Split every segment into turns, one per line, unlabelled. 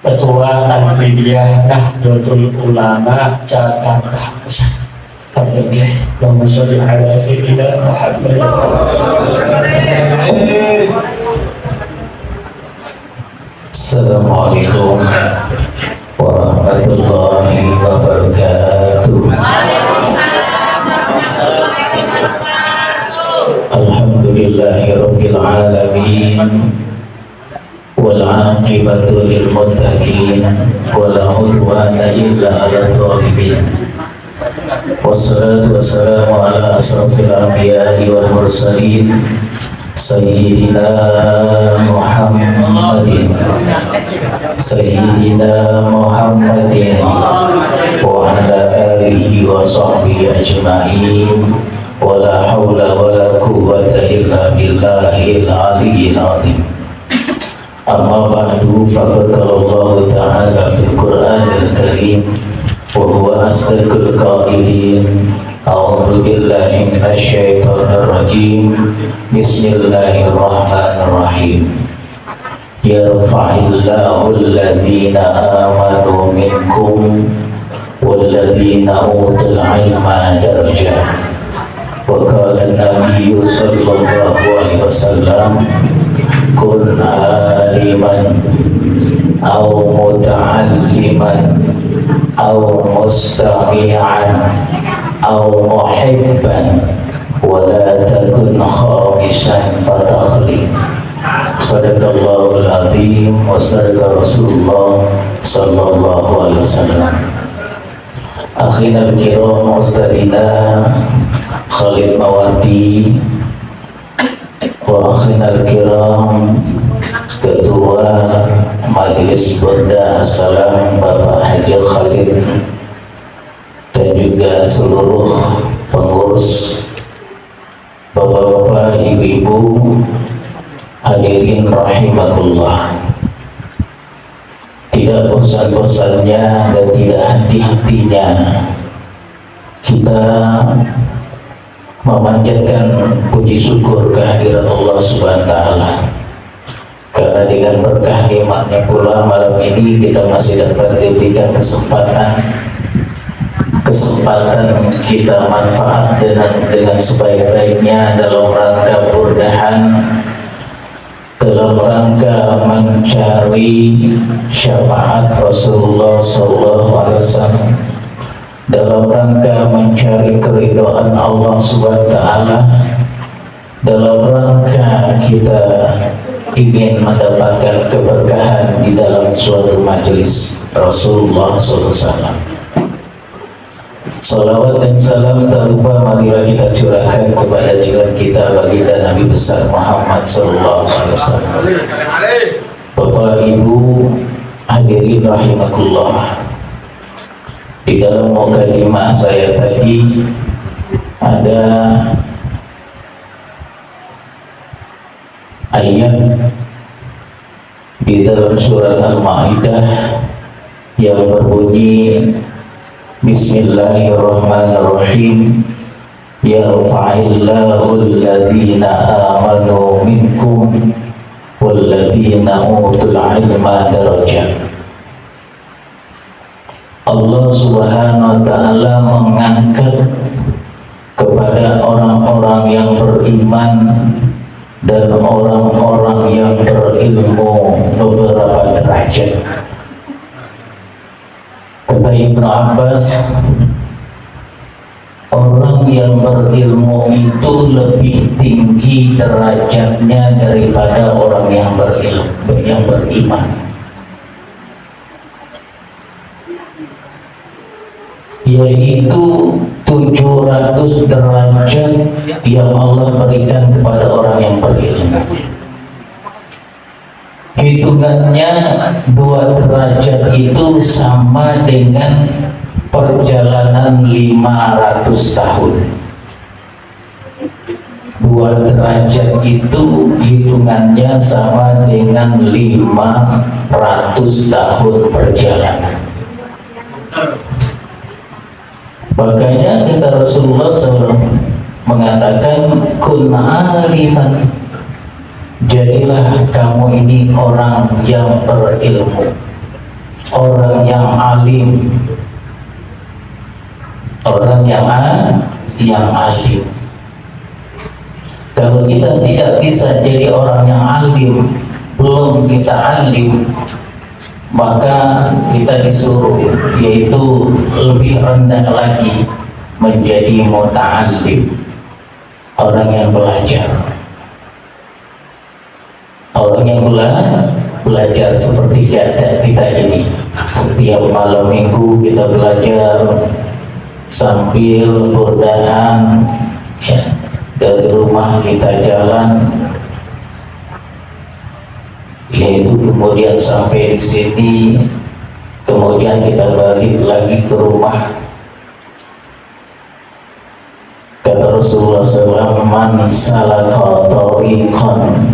Ketua Tanfidiyah Nahdlatul Ulama Jakarta Pusat. Fadlillah, Allahumma sholli ala sayyidina Muhammad.
Assalamualaikum warahmatullahi wabarakatuh. Alhamdulillahirabbil alamin. والعاقبة للمتقين ولا عدوان إلا على الظالمين والصلاة والسلام على أشرف الأنبياء والمرسلين سيدنا محمد وعلى آله وصحبه أجمعين ولا حول ولا قوة إلا بالله العلي العظيم. Amma ba'du, faqad qala Allah Ta'ala fil Qur'anil Karim wa huwa asdaqul qailin. A'udzu billahi minasy syaithanir rajim. Bismillahirrahmanirrahim. Yarfa'illahu alladhina amanu minkum walladzina utul 'ilma darajat. Wa qala an-nabiyyu sallallahu alaihi wasallam kun aliman aw muta'alliman aw mustami'an aw muhibban wa la takun khamisan fatakhli. Sadaqallahul azim wa sadaqa Rasulullah sallallahu alaihi wasallam. Akhina al-kiram ustadina Khalid Mawati wa akhinal kiram Ketua Majelis Bunda Assalam Bapak Haji Khalid dan juga seluruh pengurus, bapak-bapak, ibu-ibu, hadirin rahimakumullah. Tidak bosan-bosannya dan tidak henti-hentinya kita memanjatkan puji syukur kehadirat Allah Subhanahu wa Ta'ala, karena dengan berkah nikmatnya pula malam ini kita masih dapat diberikan kesempatan kita manfaat dengan sebaik-baiknya dalam rangka berdahan, dalam rangka mencari syafaat Rasulullah SAW, dalam rangka mencari keridhaan Allah Subhanahu wa Ta'ala, dalam rangka kita ingin mendapatkan keberkahan di dalam suatu majelis Rasulullah SAW. Salawat dan salam tak lupa marilah kita curahkan kepada junjungan kita baginda Nabi besar Muhammad Sallallahu Alaihi Wasallam. Bapak Ibu hadirin rahimakumullah, di dalam mukadimah saya tadi ada ayat di dalam surat Al-Maidah yang berbunyi Bismillahirrahmanirrahim. Yarfa'illahu alladhina amanu minkum walladzina utul 'ilma darajat. Allah Subhanahu wa Ta'ala mengangkat kepada orang-orang yang beriman dan orang-orang yang berilmu beberapa derajat. Kata Ibnu Abbas, orang yang berilmu itu lebih tinggi derajatnya daripada orang yang beriman, yaitu 700 derajat yang Allah berikan kepada orang yang berilmu. Hitungannya 2 derajat itu sama dengan perjalanan 500 tahun. 2 derajat itu hitungannya sama dengan 500 tahun perjalanan. Makanya kata Rasulullah SAW mengatakan kun aliman, jadilah kamu ini orang yang berilmu. orang yang alim, orang yang alim. Kalau kita tidak bisa jadi orang yang alim, belum kita alim, maka kita disuruh yaitu lebih rendah lagi menjadi muta'allim, orang yang belajar. Orang yang belajar seperti kita ini. Setiap malam minggu kita belajar sambil berdahan, ya, dari rumah kita jalan, yaitu kemudian sampai di sini, kemudian kita balik lagi ke rumah. Kata Rasulullah SAW, man salaka tariqan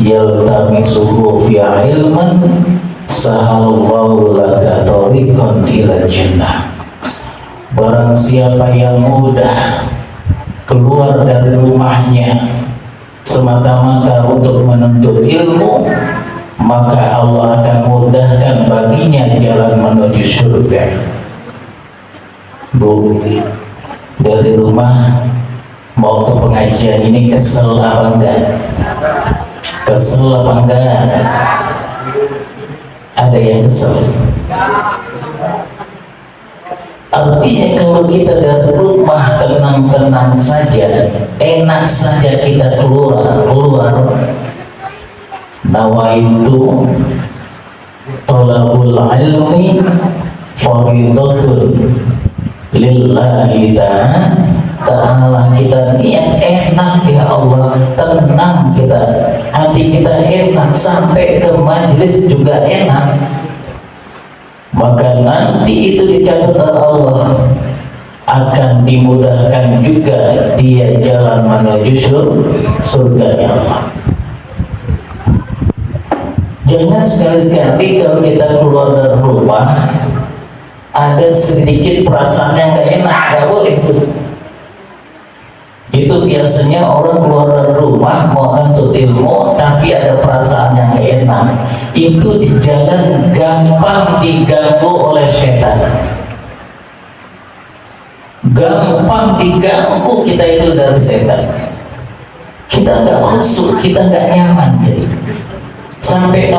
yaltamisuhu fi ilman sahalallahu laka tariqan ila jannah. Barang siapa yang mudah keluar dari rumahnya semata-mata untuk menuntut ilmu, maka Allah akan mudahkan baginya jalan menuju surga. Bu, dari rumah mau ke pengajian ini kesel apa enggak? Kesel apa enggak? Ada yang kesel. Artinya kalau kita dari rumah tenang-tenang saja, enak saja kita keluar, nawaitu thalabul ilmi fardhatun lillahi ta'ala. Kita niat enak, ya Allah, tenang kita, hati kita enak, sampai ke majelis juga enak, maka nanti itu dicatat oleh Allah, akan dimudahkan juga dia jalan menuju surga Allah. Jangan sekali-sekali kalau kita keluar dari rumah ada sedikit perasaan yang gak enak, gak boleh itu. Itu biasanya orang keluar dari rumah mau menuntut ilmu tapi ada perasaan yang gak enak. Itu di jalan gampang diganggu oleh setan. Gampang diganggu kita itu dari setan. Kita nggak masuk, kita nggak nyaman. Jadi sampai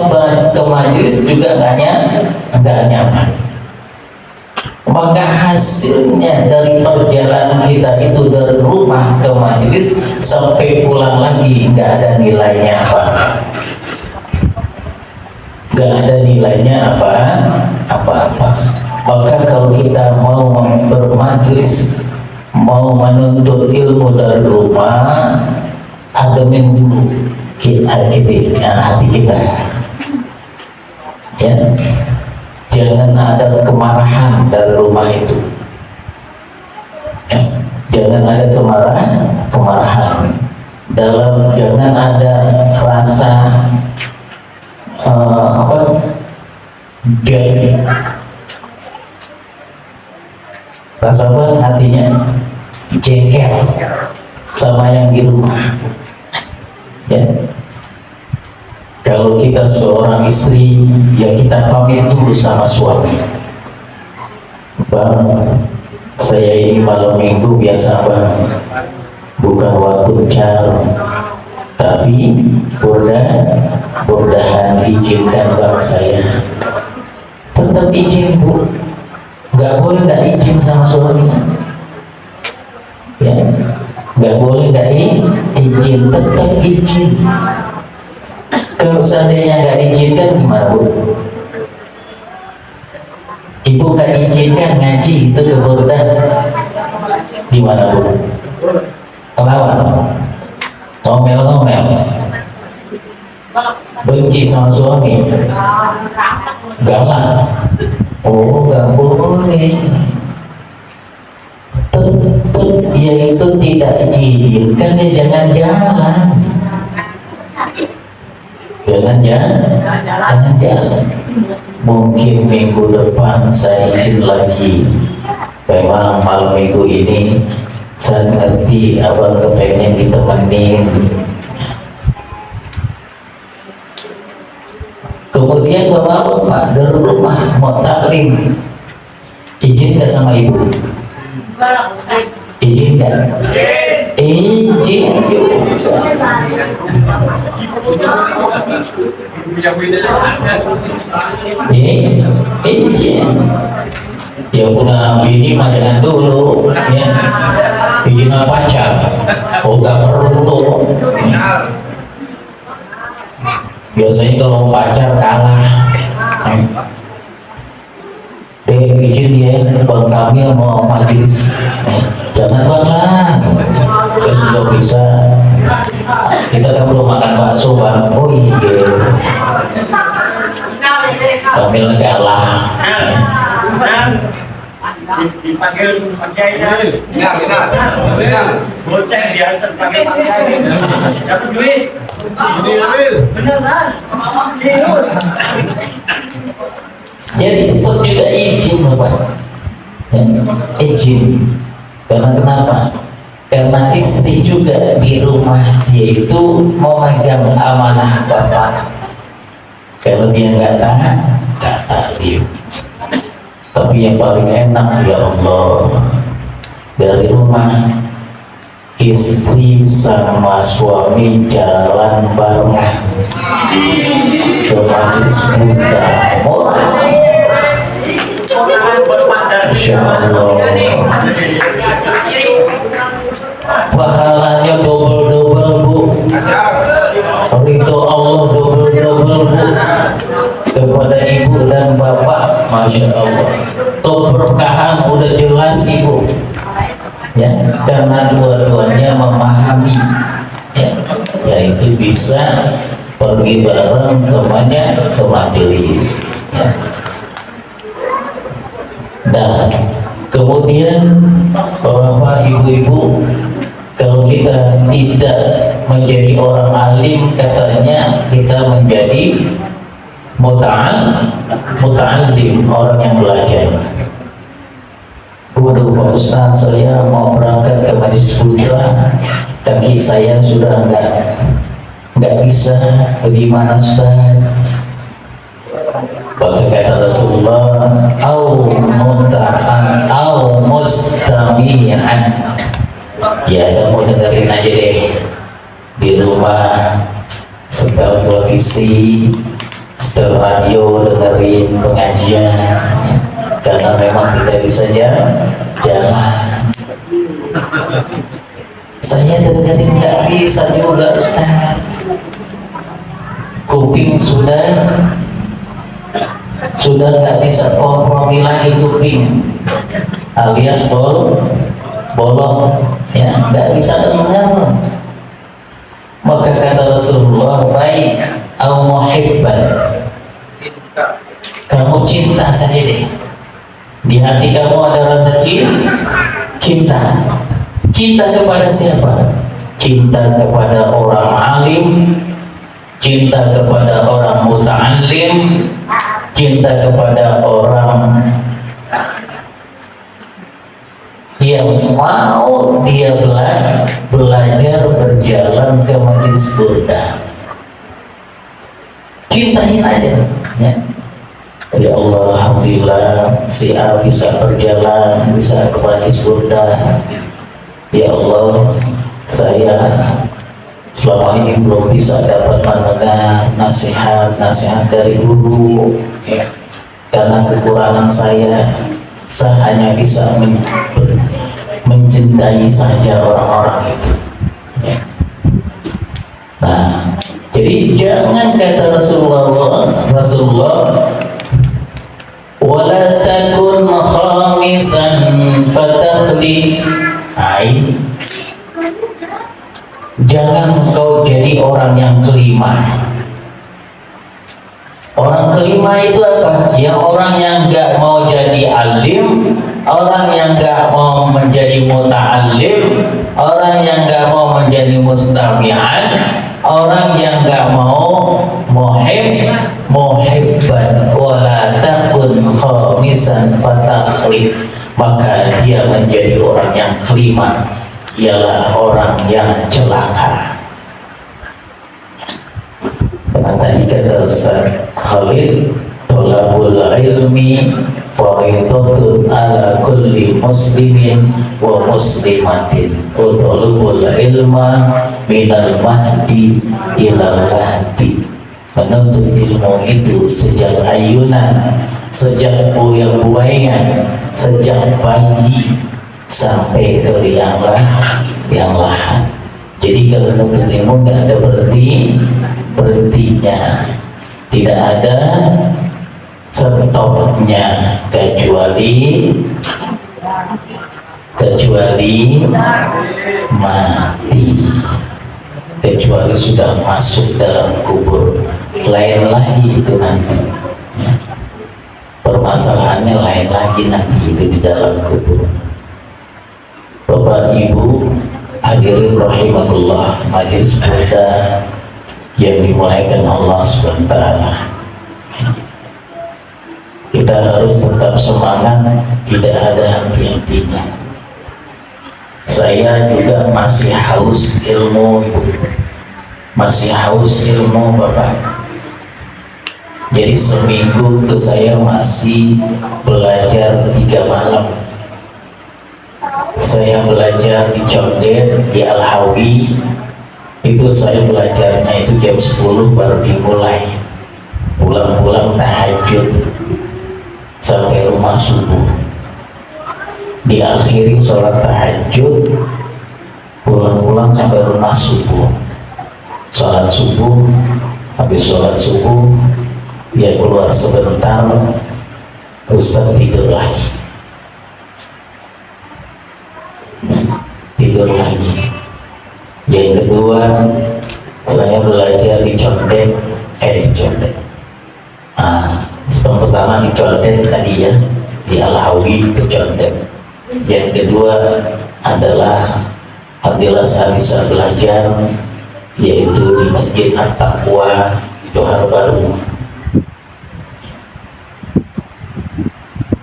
ke majelis juga nggak nyaman. Maka hasilnya dari perjalanan kita itu dari rumah ke majelis sampai pulang lagi nggak ada nilainya nggak ada nilainya apa-apa. Maka kalau kita mau bermajelis, mau menuntut ilmu dari rumah, ademin dulu hati kita, ya. Jangan ada kemarahan dari rumah itu, ya. Jangan ada kemarahan dalam, jangan ada rasa rasa apa, hatinya jengkel sama yang di rumah, ya. Kalau kita seorang istri, ya kita pamit dulu sama suami. Bang, saya ini malam minggu biasa bang, bukan waktu car, tapi bordahan izinkan bang saya. Tetap izin bu, nggak boleh nggak izin sama suaminya, ya. Nggak boleh nggak izin, tetap izin. Kalau seandainya nggak diizinkan gimana bu? Ibu nggak izinkan ngaji itu ke bordah, gimana bu? Kelawan, ngomel, benci sama suami, galak. Oh nggak boleh. Tetap yaitu tidak diizinkan, ya jangan jalan. Jangan jalan. Mungkin minggu depan saya izin lagi. Memang malam minggu ini saya ngerti abang kepengen ditemenin. Kemudian bapak dari rumah mau taklim, izin nggak sama ibu? Izin nggak? Izin juga. Izin. Ya punya bini mah jangan dulu, ya. Izin pacar, oh nggak perlu. Biasanya kalau pacar kalah. Izin ya, Bang Kamil mau majelis. Jangan bang lah, ya sudah bisa. Kita kan belum makan bakso bang. Oh iya, Kamil kalah.
Dipanggil boceng biasa pakai dapat duit. Beneran serius.
Jadi tetap juga izin Bapak, izin. Karena kenapa? Karena istri juga di rumah dia itu memegang amanah Bapak. Kalau dia nggak tahan, nggak taklim. Tapi yang paling enak ya Allah, dari rumah istri sama suami jalan barengan ke majelis Buddha. Masya Allah, pahalanya double-double bu, ridho Allah double-double bu kepada ibu dan bapak. Masya Allah, keberkahan udah jelas ibu ya, karena dua-duanya memahami ya, yaitu bisa pergi bareng ke majelis ya. Nah kemudian bapak ibu-ibu, kalau kita tidak menjadi orang alim, katanya kita menjadi muta'allim, orang yang belajar. Waduh Pak Ustaz, saya mau berangkat ke majelis putra, kaki saya sudah nggak bisa, bagaimana Ustaz? Maka kata Rasulullah, au muta'an au mustami'an, ya kamu dengerin aja deh di rumah, setel televisi, setel radio, dengerin pengajian, karena memang tidak bisa jalan. Saya dengerin nggak bisa juga Ustaz, kuping sudah nggak bisa kompromi lagi, kuping alias bolong ya, nggak bisa dengar. Maka kata Rasulullah, baik au muhibban, kamu cinta saja deh, di hati kamu ada rasa cinta. Cinta kepada siapa? Cinta kepada orang alim, cinta kepada orang muta'allim, cinta kepada orang yang mau dia belajar berjalan ke majelis Buddha. Cintain aja ya. Ya Allah, alhamdulillah si A bisa berjalan, bisa ke majelis Buddha. Ya Allah, saya selama ini belum bisa dapat mendengar nasihat dari guru ya. Karena kekurangan saya hanya bisa mencintai saja orang-orang itu ya. Nah, jadi jangan kata Rasulullah wala takun khamisan fatakhli, jangan kau jadi orang yang kelima. Orang kelima itu apa? Ya orang yang nggak mau jadi alim, orang yang nggak mau menjadi muta'allim, orang yang nggak mau menjadi mustami'an, orang yang nggak mau muhibban wala takun khamisan fatakhli, maka dia menjadi orang yang kelima, ialah orang yang celaka. Karena tadi kata Ustaz Khalid, tolabul ilmi ini fardhatun ala kulli muslimin wa muslimatin utlubul ilma minal mahdi ilal lahdi. Menuntut ilmu itu sejak ayunan, sejak buyang-buayan, sejak bayi sampai ke yang lahat. Jadi kalau menuntut ilmu nggak ada berhentinya, tidak ada stopnya, kecuali mati, kecuali sudah masuk dalam kubur. Lain lagi itu nanti ya. Permasalahannya lain lagi nanti itu di dalam kubur. Bapak Ibu hadirin rahimakumullah, majelis muda yang dimuliakan Allah Subhanahu wa taala. Kita harus tetap semangat, tidak ada henti-hentinya. Saya juga masih haus ilmu, masih haus ilmu Bapak. Jadi seminggu itu saya masih belajar 3 malam. Saya belajar di Condet, di Al-Hawi. Itu saya belajarnya itu jam 10 baru dimulai. Pulang-pulang tahajud sampai rumah subuh. Diakhiri sholat tahajud, pulang-pulang sampai rumah subuh. Sholat subuh, habis sholat subuh ya keluar sebentar, Ustaz tidur lagi, tidur lagi. Yang kedua saya belajar di Condet, yang pertama di Condet tadi ya, di Al-Hawi itu Condet. Yang kedua adalah alhamdulillah saya bisa belajar yaitu di Masjid At-Taqwa Johar Baru.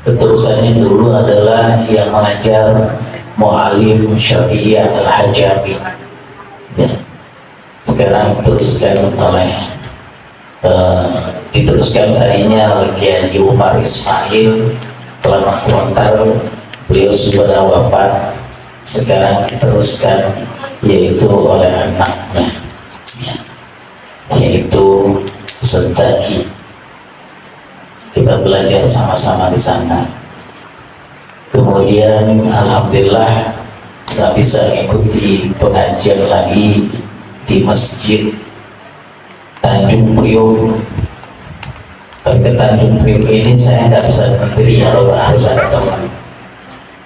Keterusannya dulu adalah yang mengajar Mu'alim Syafi'iyah Al-Hajami ya. Sekarang diteruskan tadinya oleh Kiai Haji Umar Ismail, telah mengkomentar, beliau sudah wafat. Sekarang diteruskan yaitu oleh anaknya ya, yaitu Ustaz Zaki. Kita belajar sama-sama di sana. Kemudian alhamdulillah saya bisa ikuti pengajian lagi di Masjid Tanjung Priok. Tapi ke Tanjung Priok ini saya nggak bisa sendiri, harus ada teman.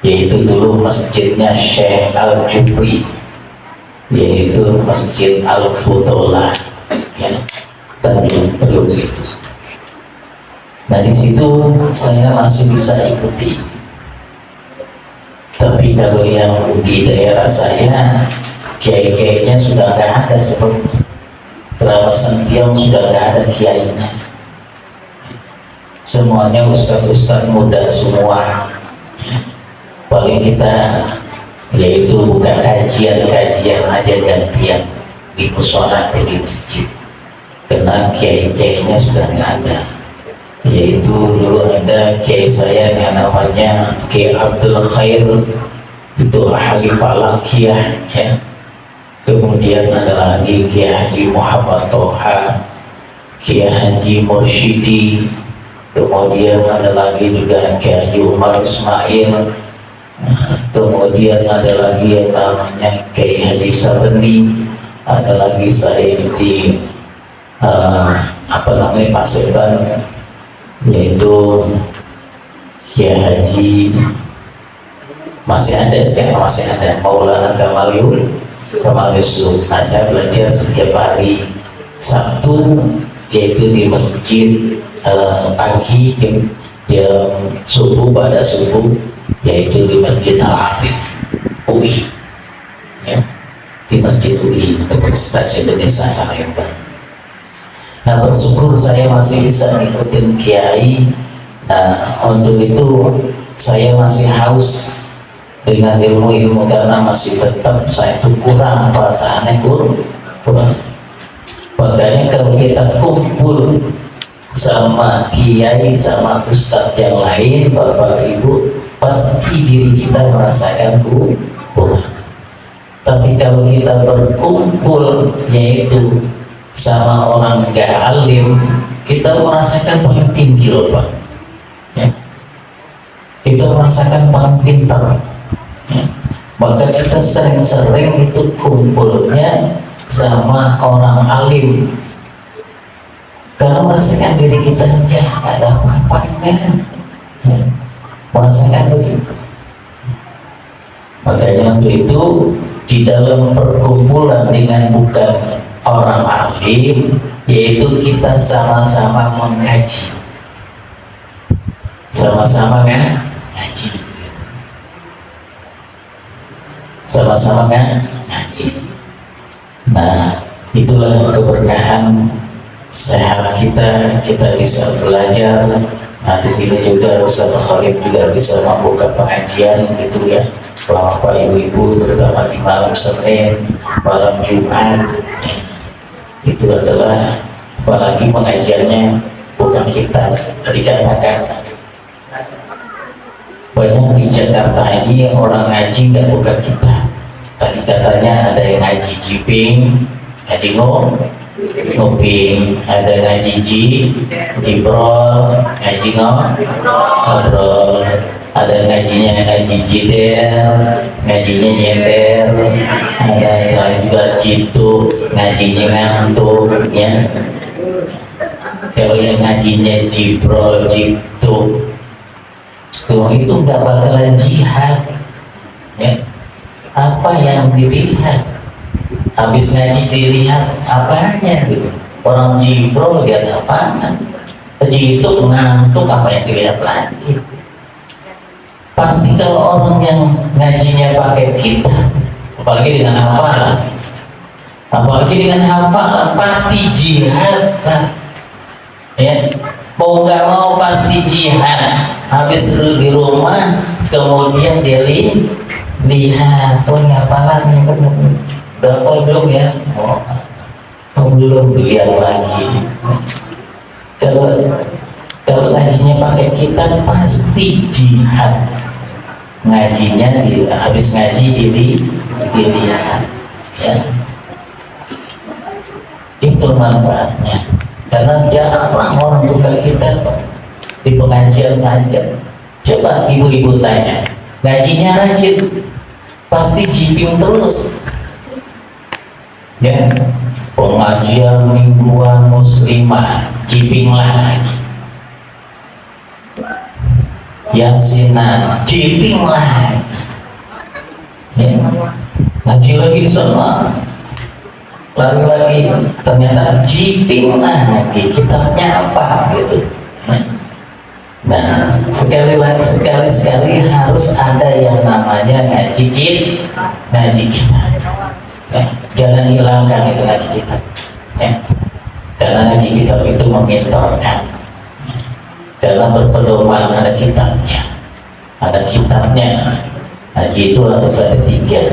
Yaitu dulu masjidnya Syekh Al-Jubri, yaitu Masjid Al-Futolah ya, Tanjung Priok itu. Nah di situ saya masih bisa ikuti. Tapi kalau yang di daerah saya, kiai-kiainya sudah nggak ada seperti Kerabat Sentiong, sudah nggak ada kiainya. Semuanya ustaz-ustaz muda semua. Paling kita yaitu buka kajian-kajian aja gantian di mushola atau di masjid. Karena kiai-kiainya sudah nggak ada. Yaitu dulu ada kiai saya yang namanya Kiai Abdul Khair, itu ahli falakiyah ya. Kemudian ada lagi Kiai Haji Muhammad Toha, Kiai Haji Mursyidi, kemudian ada lagi juga Kiai Haji Umar Ismail, kemudian ada lagi yang namanya Kiai Haji Sabeni, ada lagi saya di Paseban, yaitu Kiai Haji, masih ada sekarang, masih ada Maulana Kamal Yusuf. Nah saya belajar setiap hari Sabtu yaitu di masjid pagi jam subuh, pada subuh, yaitu di Masjid Al-Afif UI ya, di Masjid UI Universitas Indonesia Salemba. Nah bersyukur saya masih bisa ngikutin kiai. Nah untuk itu saya masih haus dengan ilmu-ilmu, karena masih tetap saya itu kurang, perasaannya kurang. Makanya kalau kita kumpul sama kiai, sama ustadz yang lain, bapak ibu, pasti diri kita merasakan kurang. Tapi kalau kita berkumpul yaitu sama orang nggak alim, kita merasakan paling tinggi loh Pak ya. Kita merasakan paling pintar ya. Maka kita sering-sering itu kumpulnya sama orang alim, karena merasakan diri kita ya nggak ada apa-apanya ya. Merasakan begitu. Makanya untuk itu di dalam perkumpulan dengan bukan orang alim, yaitu kita sama-sama mengkaji, sama-sama ngaji, sama-sama ngaji. Nah, itulah keberkahan sehat kita bisa belajar. Nah, di sini juga Ustaz Khalid juga bisa membuka pengajian gitu ya. Bapak ibu-ibu terutama di malam Senin, malam Jumat, itu adalah apalagi pengajiannya bukan kita. Dikatakan banyak di Jakarta ini orang ngaji nggak bukan kita. Tadi katanya ada yang ngaji jiping, ngaji nguping, ada ngaji jibrol, ngaji ngobrol, ada ngajinya ngaji jider, ngajinya nyender, ada juga jitu, ngajinya ngantuk ya. Kalau yang ngajinya jibrol, jitu, itu nggak bakalan jihad ya. Apa yang dilihat? Habis ngaji dilihat apanya gitu. Orang jibrol lihat apaan? Jitu ngantuk, apa yang dilihat lagi? Pasti kalau orang yang ngajinya pakai kita, apalagi dengan hafalan, pasti jihad lah ya. Mau nggak mau pasti jihad. Habis di rumah kemudian dia lihat, oh hafalannya benar, berapa belum ya? Belum, lihat lagi. Kalau ngajinya pakai kita pasti jihad. Ngajinya habis ngaji dilihat ya. Itu manfaatnya. Karena jarang orang buka kita di pengajian. Coba ibu-ibu tanya, ngajinya rajin, pasti jiping terus ya. Pengajian mingguan muslimah, jiping lagi. Yasinan, jiping lagi ya. Ngaji lagi sama, lagi ternyata jiping lagi, kitabnya apa gitu. Nah, sekali harus ada yang namanya ngaji kita ya. Jangan hilangkan itu ngaji kita ya. Karena ngaji kita itu menginterkan, karena berpedoman ada kitabnya. Ngaji itu harus ada 3,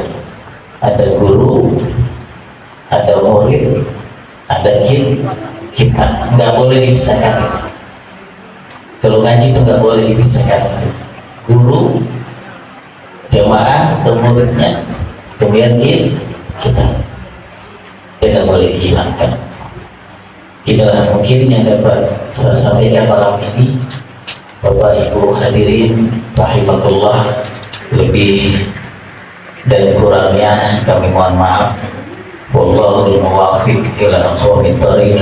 ada guru, ada murid, ada kitab. Nggak boleh dipisahkan. Kalau ngaji itu nggak boleh dipisahkan. Guru, jamaah, dan muridnya, kemudian kitab. Dia nggak boleh dihilangkan. Itulah mungkin yang dapat saya sampaikan malam ini. Bapak Ibu hadirin rahimakumullah, lebih dan kurangnya kami mohon maaf. Wallahul muwaffiq ila aqwamit thoriq.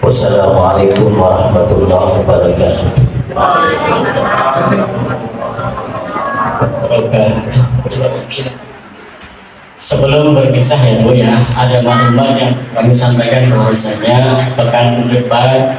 Wassalamualaikum warahmatullahi wabarakatuh.
Sebelum berpisah ya Bu ya, ada maklumat yang kami sampaikan bahwasanya pekan depan